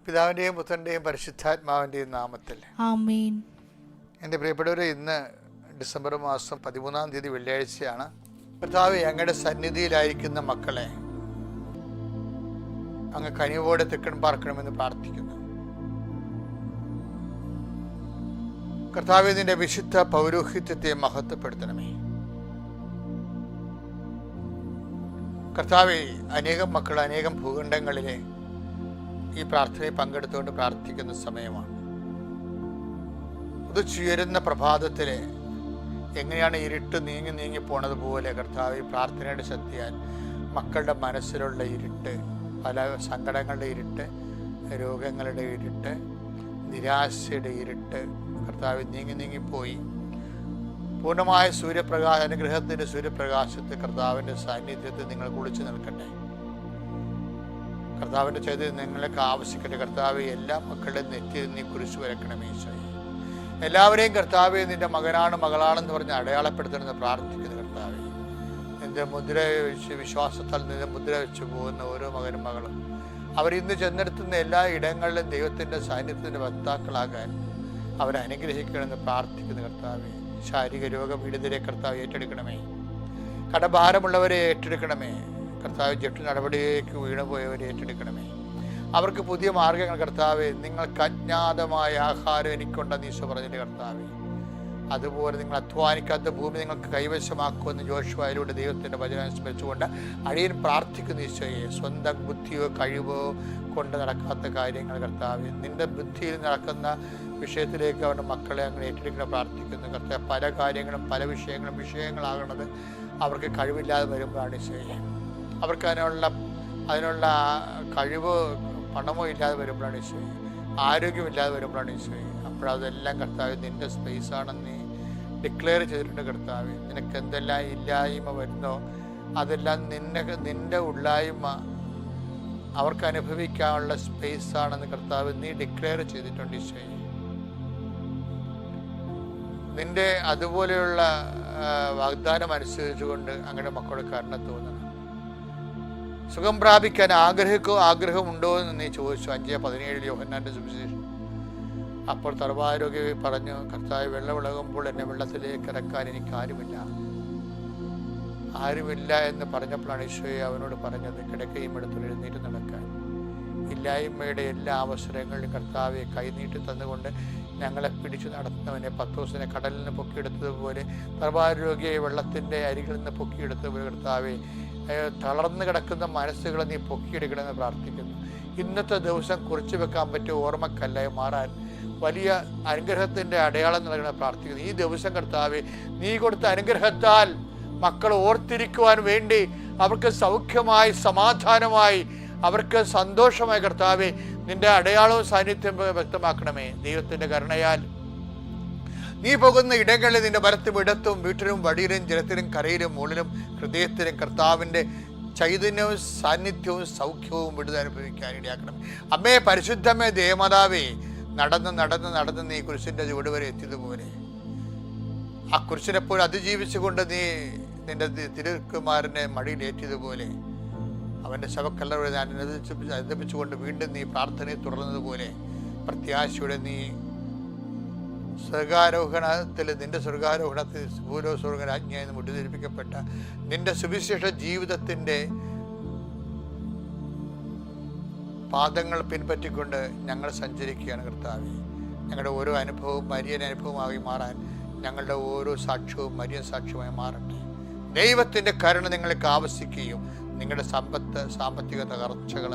പിതാവിൻ്റെയും പുത്രൻ്റെയും പരിശുദ്ധാത്മാവിൻ്റെയും നാമത്തിൽ ആമേൻ. എൻ്റെ പ്രിയപ്പെട്ടവരെ, ഇന്ന് ഡിസംബർ മാസം 13-ാം തീയതി വെള്ളിയാഴ്ചയാണ്. കർത്താവേ, അങ്ങയുടെ സന്നിധിയിലായിരിക്കുന്ന മക്കളെ അങ്ങ് കനിവോടെ തെക്കൺ പാർക്കണമെന്ന് പ്രാർത്ഥിക്കുന്നു. കർത്താവേ, നിന്റെ വിശുദ്ധ പൗരോഹിത്യത്തെ മഹത്വപ്പെടുത്തണമേ. കർത്താവേ, അനേകം മക്കൾ അനേകം ഭൂഖണ്ഡങ്ങളിലെ ഈ പ്രാർത്ഥനയിൽ പങ്കെടുത്തുകൊണ്ട് പ്രാർത്ഥിക്കുന്ന സമയമാണ്. ഉദിച്ചുയരുന്ന പ്രഭാതത്തിലെ എങ്ങനെയാണ് ഇരുട്ട് നീങ്ങി പോണത് പോലെ കർത്താവ് പ്രാർത്ഥനയുടെ ശക്തിയാൽ മക്കളുടെ മനസ്സിലുള്ള ഇരുട്ട്, പല സങ്കടങ്ങളുടെ ഇരുട്ട്, രോഗങ്ങളുടെ ഇരുട്ട്, നിരാശയുടെ ഇരുട്ട് കർത്താവ് നീങ്ങിപ്പോയി പൂർണ്ണമായ അനുഗ്രഹത്തിൻ്റെ സൂര്യപ്രകാശത്തെ കർത്താവിൻ്റെ സാന്നിധ്യത്തിൽ നിങ്ങൾ കുളിച്ചു നിൽക്കട്ടെ. കർത്താവിൻ്റെ ചെയ്ത് നിങ്ങൾക്ക് ആവശ്യിക്കട്ടെ. കർത്താവ് എല്ലാ മക്കളുടെയും നെറ്റിയിൽ നീ കുരിശു വരക്കണമേ. ഈശോയെ, എല്ലാവരെയും കർത്താവെ നിന്റെ മകനാണ് മകളാണെന്ന് പറഞ്ഞ് അടയാളപ്പെടുത്തണമെന്ന് പ്രാർത്ഥിക്കുന്നു. കർത്താവെ, നിന്റെ മുദ്ര വെച്ച് വിശ്വാസത്താൽ നിന്റെ മുദ്ര വെച്ച് പോകുന്ന ഓരോ മകനും മകളും അവരിന്ന് ചെന്നെടുത്തുന്ന എല്ലാ ഇടങ്ങളിലും ദൈവത്തിൻ്റെ സാന്നിധ്യത്തിൻ്റെ വക്താക്കളാകാൻ അവരെ അനുഗ്രഹിക്കണമെന്ന് പ്രാർത്ഥിക്കുന്നു. കർത്താവെ, ശാരീരിക രോഗപീഡിതരെ കർത്താവ് ഏറ്റെടുക്കണമേ. കടഭാരമുള്ളവരെ ഏറ്റെടുക്കണമേ. കർത്താവ്, ജട്ട് നടപടിയിലേക്ക് വീണുപോയവരെ ഏറ്റെടുക്കണമേ. അവർക്ക് പുതിയ മാർഗങ്ങൾ കർത്താവെ, നിങ്ങൾക്ക് അജ്ഞാതമായ ആഹാരം എനിക്കുണ്ടെന്ന് ഈശോ പറഞ്ഞിട്ട് കർത്താവെ, അതുപോലെ നിങ്ങൾ അധ്വാനിക്കാത്ത ഭൂമി നിങ്ങൾക്ക് കൈവശമാക്കുമെന്ന് ജോഷുവയിലൂടെ ദൈവത്തിൻ്റെ വചനം സ്മരിച്ചുകൊണ്ട് അടിയൻ പ്രാർത്ഥിക്കുന്ന ഈശോയെ, സ്വന്തം ബുദ്ധിയോ കഴിവോ കൊണ്ട് നടക്കാത്ത കാര്യങ്ങൾ കർത്താവെ, നിന്റെ ബുദ്ധിയിൽ നടക്കുന്ന വിഷയത്തിലേക്ക് അവരുടെ മക്കളെ അങ്ങനെ ഏറ്റെടുക്കണം പ്രാർത്ഥിക്കുന്നു. കർത്താവ്, പല കാര്യങ്ങളും പല വിഷയങ്ങളാകണത് അവർക്ക് കഴിവില്ലാതെ വരുമ്പോഴാണ് ഈശോയെ. അവർക്ക് അതിനുള്ള കഴിവ് പണമോ ഇല്ലാതെ വരുമ്പോഴാണ് ഈശോയെ, ആരോഗ്യമില്ലാതെ വരുമ്പോഴാണ് ഈശോയെ. അപ്പോഴതെല്ലാം കർത്താവ് നിൻ്റെ സ്പേസാണെന്ന് നീ ഡിക്ലെയർ ചെയ്തിട്ടുണ്ട്. കർത്താവ്, നിനക്ക് എന്തെല്ലാം ഇല്ലായ്മ വരുന്നോ അതെല്ലാം നിൻ്റെ ഉള്ളായ്മ അവർക്ക് അനുഭവിക്കാനുള്ള സ്പേസാണെന്ന് കർത്താവ് നീ ഡിക്ലെയർ ചെയ്തിട്ടുണ്ട്. ഈശോയെ, നിൻ്റെ അതുപോലെയുള്ള വാഗ്ദാനം അനുസരിച്ചുകൊണ്ട് അങ്ങനെ മക്കളുടെ കരുണ തോന്നണം. സുഖം പ്രാപിക്കാൻ ആഗ്രഹമുണ്ടോ എന്ന് നീ ചോദിച്ചു. 5:17 യോഹന്നാന്റെ സുവിശേഷം. അപ്പോൾ സർവ്വാരോഗ്യ പറഞ്ഞു, കർത്താവ്, വെള്ളമിളകുമ്പോൾ എന്നെ വെള്ളത്തിലേക്ക് ഇറക്കാൻ എനിക്ക് ആരുമില്ല എന്ന് പറഞ്ഞപ്പോഴാണ് ഈശോയെ അവനോട് പറഞ്ഞത്, കിടക്കയും എടുത്ത് എഴുന്നേറ്റ് നടക്കാൻ. ഇല്ലായ്മയുടെ എല്ലാ അവസരങ്ങളിലും കർത്താവെ കൈനീട്ടി തന്നുകൊണ്ട് ഞങ്ങളെ പിടിച്ചു നടത്തുന്നവനെ പത്രോസിനെ കടലിൽ നിന്ന് പൊക്കിയെടുത്തതുപോലെ സർവ്വാരോഗ്യ വെള്ളത്തിൻ്റെ അരികിൽ നിന്ന് പൊക്കിയെടുത്തതുപോലെ കർത്താവെ, തളർന്നു കിടക്കുന്ന മനസ്സുകളെ നീ പൊക്കിയെടുക്കണമെന്ന് പ്രാർത്ഥിക്കുന്നു. ഇന്നത്തെ ദിവസം കുറിച്ചു വെക്കാൻ പറ്റിയ ഓർമ്മക്കല്ലായി മാറാൻ വലിയ അനുഗ്രഹത്തിൻ്റെ അടയാളം നൽകണമെന്ന് പ്രാർത്ഥിക്കുന്നു. ഈ ദിവസം കർത്താവെ, നീ കൊടുത്ത അനുഗ്രഹത്താൽ മക്കൾ ഓർത്തിരിക്കുവാൻ വേണ്ടി അവർക്ക് സൗഖ്യമായി സമാധാനമായി അവർക്ക് സന്തോഷമായി കർത്താവെ നിന്റെ അടയാളവും സാന്നിധ്യം വ്യക്തമാക്കണമേ. ദൈവത്തിൻ്റെ കരുണയാൽ നീ പോകുന്ന ഇടങ്ങളിൽ നിന്റെ വലത്തും ഇടത്തും വീട്ടിലും വടിയിലും ജലത്തിലും കരയിലും മുകളിലും ഹൃദയത്തിലും കർത്താവിൻ്റെ ചൈതന്യവും സാന്നിധ്യവും സൗഖ്യവും വിടുതൽ അനുഭവിക്കാൻ ഇടയാക്കണം. അമ്മേ, പരിശുദ്ധമേ, ദേവമാതാവേ, നടന്ന് നീ കുരിശിൻ്റെ ചുവട് വരെ എത്തിയതുപോലെ ആ കുരിശിനെപ്പോഴും അതിജീവിച്ചുകൊണ്ട് നീ നിന്റെ തിരുക്കുമാരനെ മടിയിലേറ്റിയതുപോലെ അവൻ്റെ ശവക്കല്ലറ അനുദപിച്ചുകൊണ്ട് വീണ്ടും നീ പ്രാർത്ഥനയെ തുടർന്നതുപോലെ പ്രത്യാശയുടെ നീ നിന്റെ സ്വർഗാരോഹണത്തിൽ ഭൂലോകസ്വർഗരാജ്ഞയായി മുട്ടിധരിപ്പിക്കപ്പെട്ട നിന്റെ സുവിശേഷ ജീവിതത്തിൻ്റെ പാദങ്ങൾ പിൻപറ്റിക്കൊണ്ട് ഞങ്ങൾ സഞ്ചരിക്കുകയാണ്. കർത്താവെ, ഞങ്ങളുടെ ഓരോ അനുഭവവും മരിയൻ അനുഭവമായി മാറാൻ ഞങ്ങളുടെ ഓരോ സാക്ഷ്യവും മരിയൻ സാക്ഷ്യമായി മാറട്ടെ. ദൈവത്തിൻ്റെ കരുണ നിങ്ങൾക്ക് ആവശ്യിക്കുകയും നിങ്ങളുടെ സാമ്പത്തിക തകർച്ചകൾ,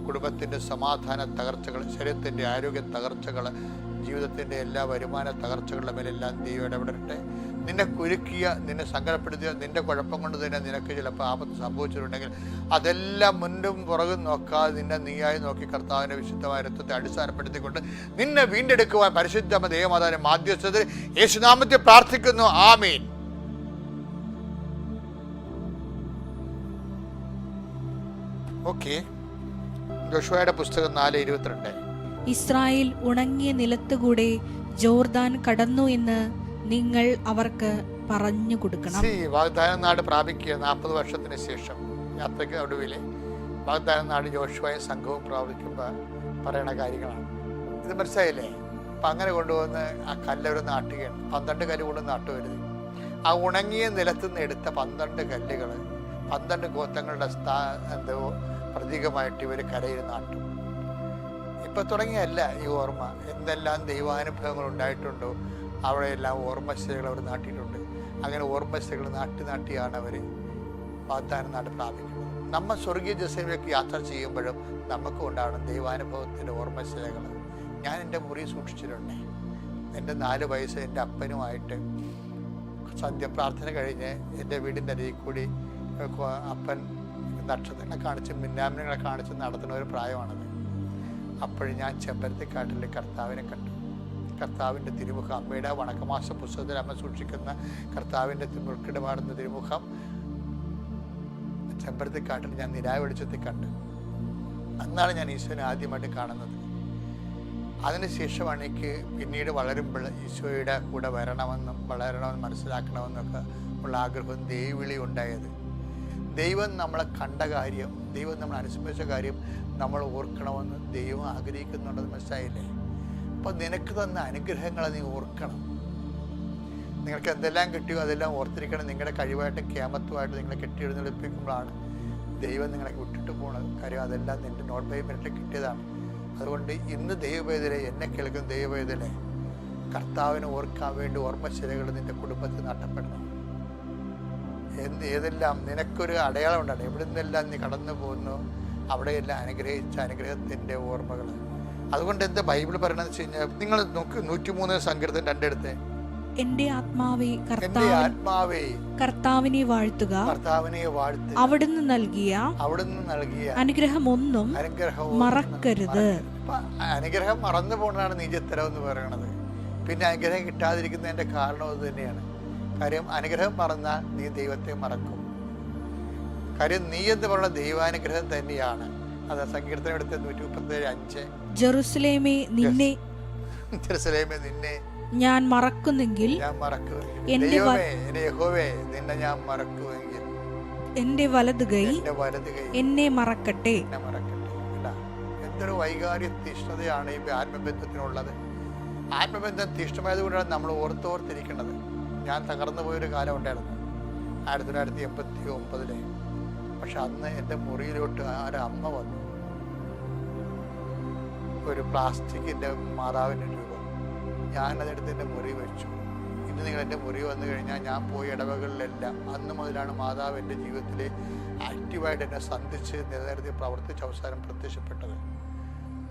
കുടുംബത്തിൻ്റെ സമാധാന തകർച്ചകൾ, ശരീരത്തിൻ്റെ ആരോഗ്യ തകർച്ചകൾ, ജീവിതത്തിൻ്റെ എല്ലാ വരുമാന തകർച്ചകളുടെ മേലെല്ലാം ദൈവം ഇടപെടട്ടെ. നിന്നെ കുരുക്കിയ, നിന്നെ സങ്കടപ്പെടുത്തിയ, നിന്റെ കുഴപ്പം കൊണ്ട് തന്നെ നിനക്ക് ചിലപ്പോൾ ആപത്ത് സംഭവിച്ചിട്ടുണ്ടെങ്കിൽ അതെല്ലാം മുൻപും പുറകും നോക്കാതെ നിന്നെ നീയായി നോക്കി കർത്താവിൻ്റെ വിശുദ്ധമായ രക്തത്തെ അടിസ്ഥാനപ്പെടുത്തിക്കൊണ്ട് നിന്നെ വീണ്ടെടുക്കുവാൻ പരിശുദ്ധ ദേവമാതാവിന്റെ മാധ്യസ്ഥതയിൽ യേശുനാമത്തിൽ പ്രാർത്ഥിക്കുന്നു. ആമീൻ. ഓക്കെ, ജോഷുവയുടെ പുസ്തകം 4:22. ഇസ്രായേൽ ഉണങ്ങിയ നിലത്തുകൂടെ ജോർദാൻ കടന്നു എന്ന് നിങ്ങൾ അവർക്ക് പറഞ്ഞു കൊടുക്കണം. വാഗ്ദാന നാട് പ്രാപിക്കുക 40 വർഷത്തിന് ശേഷം യാത്രയ്ക്ക് ഒടുവിൽ വാഗ്ദാന നാട് ജോഷുവയും സംഘവും പ്രാപിക്കുമ്പോൾ പറയണ കാര്യങ്ങളാണ്. ഇത് മനസ്സിലായില്ലേ? അപ്പം അങ്ങനെ കൊണ്ടുവന്ന് ആ കല്ലൊരു നാട്ടുകയാണ്. 12 കല്ല് കൊണ്ട് നാട്ടുവരുത്. ആ ഉണങ്ങിയ നിലത്തുനിന്ന് എടുത്ത 12 കല്ലുകൾ 12 ഗോത്രങ്ങളുടെ എന്തോ പ്രതീകമായിട്ട് ഇവർ കരയിൽ നാട്ടും. ഇപ്പം തുടങ്ങിയല്ല ഈ ഓർമ്മ. എന്തെല്ലാം ദൈവാനുഭവങ്ങൾ ഉണ്ടായിട്ടുണ്ടോ അവിടെയെല്ലാം ഓർമ്മശിലകൾ അവർ നാട്ടിയിട്ടുണ്ട്. അങ്ങനെ ഓർമ്മശിലകൾ നാട്ടിയാണ് അവർ വാഗ്ദാന നാട് പ്രാപിക്കുന്നത്. നമ്മൾ സ്വർഗീയ ജെറുസലേമിലേക്ക് യാത്ര ചെയ്യുമ്പോഴും നമുക്ക് ഉണ്ടാവണം ദൈവാനുഭവത്തിൻ്റെ ഓർമ്മശിലകൾ. ഞാൻ എൻ്റെ മുറി സൂക്ഷിച്ചിട്ടുണ്ട്. എൻ്റെ 4 വയസ്സ് എൻ്റെ അപ്പനുമായിട്ട് സന്ധ്യപ്രാർത്ഥന കഴിഞ്ഞ് എൻ്റെ വീടിൻ്റെ അരികിൽ കൂടി അപ്പൻ നക്ഷത്രങ്ങളെ കാണിച്ച് മിന്നാമിനങ്ങളെ കാണിച്ച് നടത്തുന്ന ഒരു പ്രായമാണത്. അപ്പോഴും ഞാൻ ചെമ്പരത്തിക്കാട്ടിൽ കർത്താവിനെ കണ്ടു. കർത്താവിൻ്റെ തിരുമുഖം, അമ്മയുടെ വണക്കമാസ പുസ്തകത്തിൽ അമ്മ സൂക്ഷിക്കുന്ന കർത്താവിൻ്റെ മുൾക്കിടപാടുന്ന തിരുമുഖം ചെമ്പരത്തിക്കാട്ടിൽ ഞാൻ നിലാവ് വെളിച്ചത്തിൽ കണ്ടു. അന്നാണ് ഞാൻ ഈശോനെ ആദ്യമായിട്ട് കാണുന്നത്. അതിനുശേഷമാണ് എനിക്ക് പിന്നീട് വളരുമ്പോൾ ഈശോയുടെ കൂടെ വളരണമെന്നും മനസ്സിലാക്കണമെന്നൊക്കെ ഉള്ള ആഗ്രഹവും ദൈവവിളി ഉണ്ടായത്. ദൈവം നമ്മളെ കണ്ട കാര്യം, ദൈവം നമ്മളെ അനുസ്മരിച്ച കാര്യം നമ്മൾ ഓർക്കണമെന്ന് ദൈവം ആഗ്രഹിക്കുന്നുണ്ടെന്ന് മനസ്സിലായില്ലേ? അപ്പോൾ നിനക്ക് തന്ന അനുഗ്രഹങ്ങളെ നീ ഓർക്കണം. നിങ്ങൾക്ക് എന്തെല്ലാം കിട്ടിയോ അതെല്ലാം ഓർത്തിരിക്കണം. നിങ്ങളുടെ കഴിവായിട്ടും ക്യാമത്തുമായിട്ട് നിങ്ങളെ കെട്ടിയെഴുന്നേൽപ്പിക്കുമ്പോഴാണ് ദൈവം നിങ്ങളെ വിട്ടിട്ട് പോകുന്നത്. കാര്യം അതെല്ലാം നിൻ്റെ നോട്ട് ബൈ മിനിറ്റ് കിട്ടിയതാണ്. അതുകൊണ്ട് ഇന്ന് ദൈവവേദന എന്നെ കേൾക്കുന്ന ദൈവവേദന കർത്താവിനെ ഓർക്കാൻ വേണ്ടി ഓർമ്മശിലകൾ നിൻ്റെ കുടുംബത്തിൽ നഷ്ടപ്പെടണം. ഏതെല്ലാം നിനക്കൊരു അടയാളം ഉണ്ടാണ്, എവിടെ നിന്നെല്ലാം നീ കടന്നു പോകുന്നു അവിടെയെല്ലാം അനുഗ്രഹിച്ച അനുഗ്രഹത്തിൻ്റെ ഓർമ്മകൾ. അതുകൊണ്ട് എന്താ ബൈബിൾ പറയണമെന്ന് വെച്ച് കഴിഞ്ഞാൽ, നിങ്ങൾ നോക്ക് 103 സങ്കീർത്തനം 2 എടുത്തേ. എന്റെ ആത്മാവേ കർത്താവിനെ വാഴ്ത്തുക. അവിടുന്ന് നൽകിയ അനുഗ്രഹമൊന്നും മറക്കരുത്. അനുഗ്രഹം മറന്നു പോകുന്നതാണ് നീചത്തരം എന്ന് പറയുന്നത്. പിന്നെ അനുഗ്രഹം കിട്ടാതിരിക്കുന്നതിന്റെ കാരണം അത് തന്നെയാണ്. കാര്യം അനുഗ്രഹം മറന്നാൽ നീ ദൈവത്തെ മറക്കും. കാര്യം നീ എന്ന് പറയുന്ന ദൈവാനുഗ്രഹം തന്നെയാണ്. അത് സങ്കീർത്തനം എടുത്ത് 137:5. ജെറുസലേമേ നിന്നെ ഞാൻ മറക്കുന്നെങ്കിൽ എന്റെ വലതുകൈ എന്നെ മറക്കട്ടെ. എന്തൊരു വൈകാരിക തീഷ്ണതയാണ് ഈ ആത്മബന്ധത്തിനുള്ളത്. ആത്മബന്ധം തീഷ്ണമായത് കൊണ്ടാണ് നമ്മൾ ഓർത്തിരിക്കുന്നത്. ഞാൻ തകർന്നു പോയൊരു കാലം ഉണ്ടായിരുന്നു 1989. പക്ഷെ അന്ന് എൻ്റെ മുറിയിലോട്ട് ഒരമ്മ വന്നു. ഒരു പ്ലാസ്റ്റിക്കിൻ്റെ മാതാവിൻ്റെ രൂപം. ഞാനതെടുത്ത് എൻ്റെ മുറി വെച്ചു. ഇന്ന് നിങ്ങൾ എൻ്റെ മുറി വന്നു കഴിഞ്ഞാൽ ഞാൻ പോയ ഇടവകളിലെല്ലാം അന്ന് മുതലാണ് മാതാവ് എൻ്റെ ജീവിതത്തിൽ ആക്റ്റീവായിട്ട് എന്നെ സന്ധിച്ച് നിലനിർത്തി പ്രവർത്തിച്ച് അവസാനം പ്രത്യക്ഷപ്പെട്ടത്.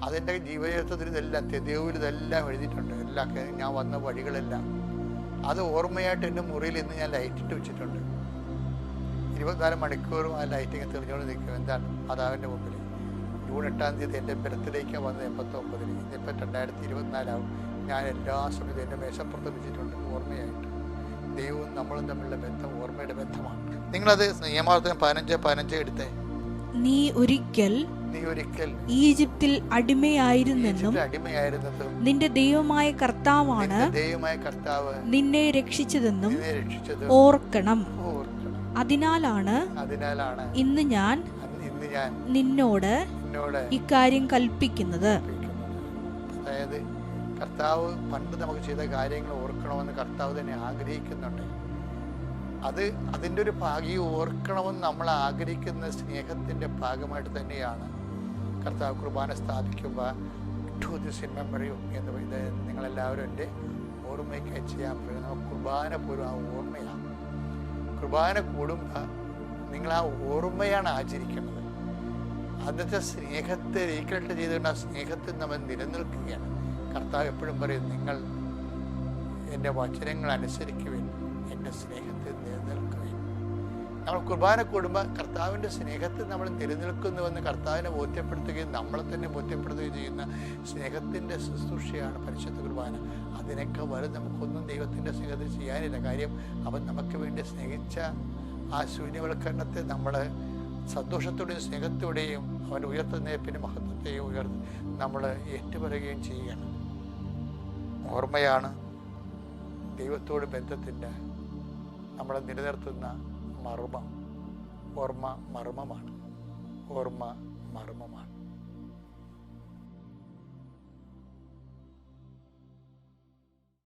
അതെൻ്റെ ജീവചരിത്രത്തിൽ ഇതെല്ലാം തെതിയവിൽ ഇതെല്ലാം എഴുതിയിട്ടുണ്ട്. ഞാൻ വന്ന വഴികളെല്ലാം അത് ഓർമ്മയായിട്ട് എൻ്റെ മുറിയിൽ ഇന്ന് ഞാൻ ലൈറ്റിട്ട് വെച്ചിട്ടുണ്ട്. 24 മണിക്കൂറും ആ ലൈറ്റിങ് തെളിഞ്ഞുകൊണ്ട് നിൽക്കും. എന്താണ്? മാതാവിൻ്റെ മുമ്പിൽ. ജൂൺ 8-ാം തീയതി എൻ്റെ ബർത്ത്ഡേക്ക് വന്ന് 89. ഇന്നിപ്പോൾ 2024 ആവും. ഞാൻ എല്ലാ സമയത്തും എൻ്റെ മേശപ്പുറത്ത് വെച്ചിട്ടുണ്ട് ഓർമ്മയായിട്ട്. ദൈവവും നമ്മളും തമ്മിലുള്ള ബന്ധം ഓർമ്മയുടെ ബന്ധമാണ്. നിങ്ങളത് നിയമാവർത്തനം 15:15 എടുത്തേ. നീ ഒരിക്കൽ ഈജിപ്തിൽ അടിമയായിരുന്നെന്നും നിന്റെ ദൈവമായ കർത്താവാണ് നിന്നെ രക്ഷിച്ചതെന്നും ഓർക്കണം. അതിനാലാണ് ഇന്ന് ഞാൻ നിന്നോട് ഇക്കാര്യം കൽപ്പിക്കുന്നത്. അതായത് കർത്താവ് പണ്ട് നമുക്ക് ചെയ്ത കാര്യങ്ങൾ ഓർക്കണമെന്ന് കർത്താവ് തന്നെ ആഗ്രഹിക്കുന്നുണ്ട്. അതിൻ്റെ ഒരു ഭാഗ്യം ഓർക്കണമെന്ന് നമ്മൾ ആഗ്രഹിക്കുന്ന സ്നേഹത്തിൻ്റെ ഭാഗമായിട്ട് തന്നെയാണ് കർത്താവ് കുർബാന സ്ഥാപിക്കുമ്പോൾ ടു ദിസ് ഇൻ മെമ്മറിയും എന്ന് പറയുന്നത് നിങ്ങളെല്ലാവരും എൻ്റെ ഓർമ്മയ്ക്കായി ചെയ്യാൻ പറ്റും. നമുക്ക് കുർബാന പോലും ആ ഓർമ്മയാണ്. കുർബാന കൂടുമ്പോൾ നിങ്ങൾ ആ ഓർമ്മയാണ് ആചരിക്കുന്നത്. അന്നത്തെ സ്നേഹത്തെ റീക്രിയേറ്റ് ചെയ്തുകൊണ്ട് ആ സ്നേഹത്തിൽ നമ്മൾ നിലനിൽക്കുകയാണ്. കർത്താവ് എപ്പോഴും പറയും, നിങ്ങൾ എൻ്റെ വചനങ്ങൾ അനുസരിക്കുവാൻ, എൻ്റെ സ്നേഹത്തിൽ നിലനിൽക്കുവാൻ. നമ്മൾ കുർബാന കൂടുമ്പോൾ കർത്താവിൻ്റെ സ്നേഹത്തിൽ നമ്മൾ നിലനിൽക്കുന്നുവെന്ന് കർത്താവിനെ ബോധ്യപ്പെടുത്തുകയും നമ്മളെ തന്നെ ബോധ്യപ്പെടുത്തുകയും ചെയ്യുന്ന സ്നേഹത്തിൻ്റെ ശുശ്രൂഷയാണ് പരിശുദ്ധ കുർബാന. അതിനൊക്കെ വരെ നമുക്കൊന്നും ദൈവത്തിൻ്റെ സ്നേഹത്തിൽ ചെയ്യാനില്ല. കാര്യം അവൻ നമുക്ക് വേണ്ടി സ്നേഹിച്ച ആ ശൂന്യവൽക്കരണത്തെ നമ്മൾ സന്തോഷത്തോടെയും സ്നേഹത്തോടെയും അവൻ ഉയർത്തുന്നതിൻ്റെ മഹത്വത്തെയും നമ്മൾ ഏറ്റുപറയുകയും ചെയ്യുകയാണ്. ഓർമ്മയാണ് ദൈവത്തോട് ബന്ധത്തിൻ്റെ നമ്മളെ നിലനിർത്തുന്ന മർമ്മം. ഓർമ്മ മർമ്മമാണ്.